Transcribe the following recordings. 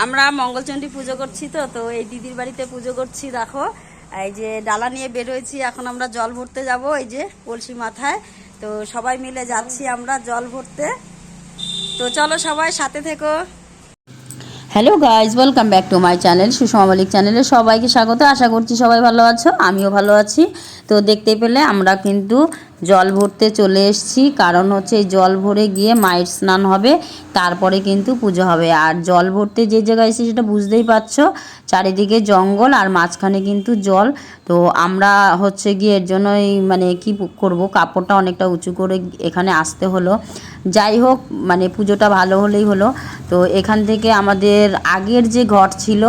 আমরা মঙ্গলচণ্ডী পুজো করছি তো এই দিদির বাড়িতে পুজো করছি। দেখো এই যে ডালা নিয়ে বের হয়েছি, এখন আমরা জল ভরতে যাব। এই যে কলসি মাথায় তো সবাই মিলে যাচ্ছি আমরা জল ভরতে। তো চলো সবাই সাথে থেকো। Hello guys, welcome back to my channel Sushma Mallick চ্যানেলে সবাইকে স্বাগত। আশা করছি সবাই ভালো আছো, আমিও ভালো আছি। তো দেখতে পেলে আমরা কিন্তু জল ভরতে চলে এসেছি, কারণ হচ্ছে এই জল ভরে গিয়ে মায়ের স্নান হবে, তারপরে কিন্তু পুজো হবে। আর জল ভরতে যে জায়গায় এসেছি সেটা বুঝতেই পারছো, চারিদিকে জঙ্গল আর মাঝখানে কিন্তু জল। তো আমরা হচ্ছে গিয়ে এর জন্যই মানে কি করব, কাপড়টা অনেকটা উঁচু করে এখানে আসতে হলো। যাই হোক, মানে পুজোটা ভালো হলেই হলো। তো এখান থেকে আমাদের আগের যে ঘট ছিল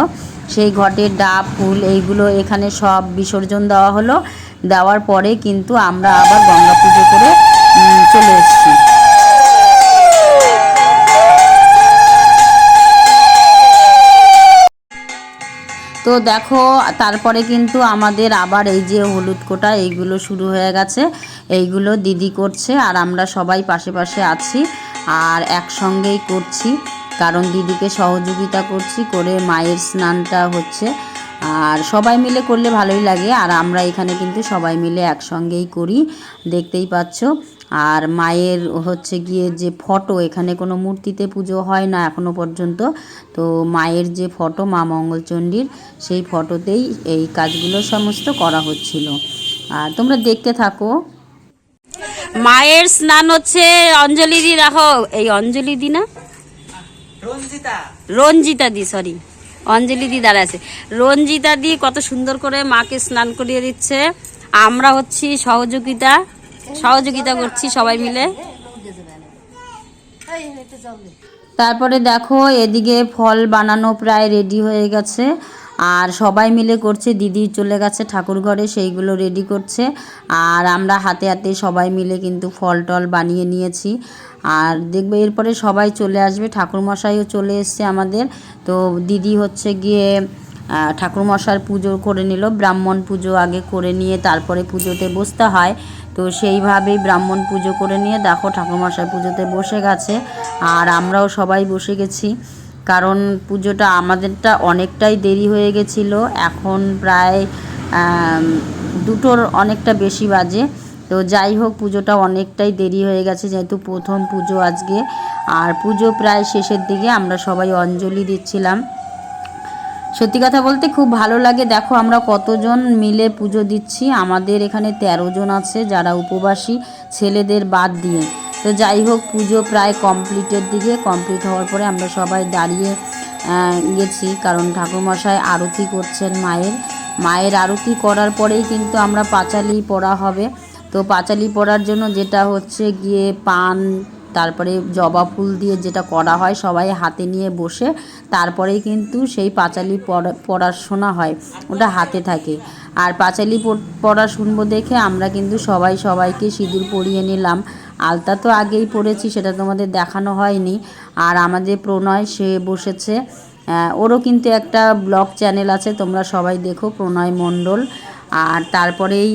সেই ঘটের ডাব ফুল এইগুলো এখানে সব বিসর্জন দেওয়া হলো। দেওয়ার পরে কিন্তু আমরা আবার গঙ্গা পুজো করে চলে এসেছি। তো দেখো তারপরে কিন্তু আমাদের আবার এই যে হলুদ কোটা এইগুলো শুরু হয়ে গেছে, এইগুলো দিদি করছে আর আমরা সবাই পাশে পাশে আছি আর একসঙ্গেই করছি, কারণ দিদিকে সহযোগিতা করছি করে মায়ের স্নানটা হচ্ছে। আর সবাই মিলে করলে ভালোই লাগে, আর আমরা এখানে কিন্তু সবাই মিলে একসঙ্গেই করি, দেখতেই পাচ্ছ। আর মায়ের হচ্ছে গিয়ে যে ফটো, এখানে কোনো মূর্তিতে পুজো হয় না এখনো পর্যন্ত। তো মায়ের যে ফটো মা মঙ্গলচণ্ডীর, সেই ফটোতেই এই কাজগুলো সমস্ত করা হচ্ছিল। আর তোমরা দেখতে থাকো। মায়ের স্নান হচ্ছে। অঞ্জলি দি দেখো, এই অঞ্জলি দি না, রঞ্জিতা দি, সরি অঞ্জলি দি দাঁড়া আছে। রঞ্জিতা দি কত সুন্দর করে মাকে স্নান করিয়ে দিচ্ছে। আমরা হচ্ছি সহযোগিতা করছি সবাই মিলে। তারপরে দেখো এদিকে ফল বানানো প্রায় রেডি হয়ে গেছে আর সবাই মিলে করছে। দিদি চলে গেছে ঠাকুর ঘরে, সেইগুলো রেডি করছে আর আমরা হাতে হাতে সবাই মিলে কিন্তু ফল টল বানিয়ে নিয়েছি। আর দেখবে এরপরে সবাই চলে আসবে, ঠাকুরমশাইও চলে এসছে আমাদের। তো দিদি হচ্ছে গিয়ে ঠাকুরমশার পুজো করে নিল, ব্রাহ্মণ পুজো আগে করে নিয়ে তারপরে পুজোতে বসতে হয়। তো সেইভাবেই ব্রাহ্মণ পুজো করে নিয়ে দেখো ঠাকুরমশাই পুজোতে বসে গেছে আর আমরাও সবাই বসে গেছি, কারণ পুজোটা আমাদেরটা অনেকটাই দেরি হয়ে গেছিলো। এখন প্রায় দুটোর অনেকটা বেশি বাজে। তো যাই হোক, পুজোটা অনেকটাই দেরি হয়ে গেছে যেহেতু প্রথম পুজো আজকে। আর পুজো প্রায় শেষের দিকে, আমরা সবাই অঞ্জলি দিচ্ছিলাম। সত্যি কথা বলতে খুব ভালো লাগে। দেখো আমরা কতজন মিলে পুজো দিচ্ছি, আমাদের এখানে 13 জন আছে যারা উপবাসী, ছেলেদের বাদ দিয়ে। তো যাই হোক, পুজো প্রায় কমপ্লিটের দিকে, কমপ্লিট হওয়ার পরে আমরা সবাই দাঁড়িয়ে গেছি, কারণ ঠাকুরমশাই আরতি করছেন মায়ের আরতি করার পরেই কিন্তু আমরা পাঁচালি পড়া হবে। তো পাঁচালি পড়ার জন্য যেটা হচ্ছে গিয়ে পান, তারপরে জবা ফুল দিয়ে যেটা করা হয় সবাই হাতে নিয়ে বসে, তারপরেই কিন্তু সেই পাঁচালি পড়াশোনা হয়, ওটা হাতে থাকে। আর পাঁচালি পড়া শুনবো দেখে আমরা কিন্তু সবাই সবাইকে সিঁদুর পরিয়ে নিলাম। আলতা তো আগেই পড়েছি, সেটা তোমাদের দেখানো হয়নি। আর আমাদের প্রণয় সে বসেছে, ওরও কিন্তু একটা ব্লগ চ্যানেল আছে, তোমরা সবাই দেখো, প্রণয় মণ্ডল। আর তারপরেই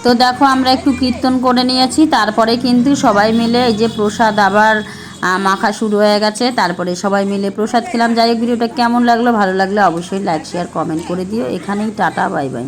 তো দেখো আমরা একটু কীর্তন করে নিয়েছি, তারপরে কিন্তু সবাই মিলে এই যে প্রসাদ আবার মাখা শুরু হয়ে গেছে, তারপরে সবাই মিলে প্রসাদ খেলাম। যাই হোক, ভিডিওটা কেমন লাগলো, ভালো লাগলে অবশ্যই লাইক শেয়ার কমেন্ট করে দিও। এখানেই টাটা, বাই বাই।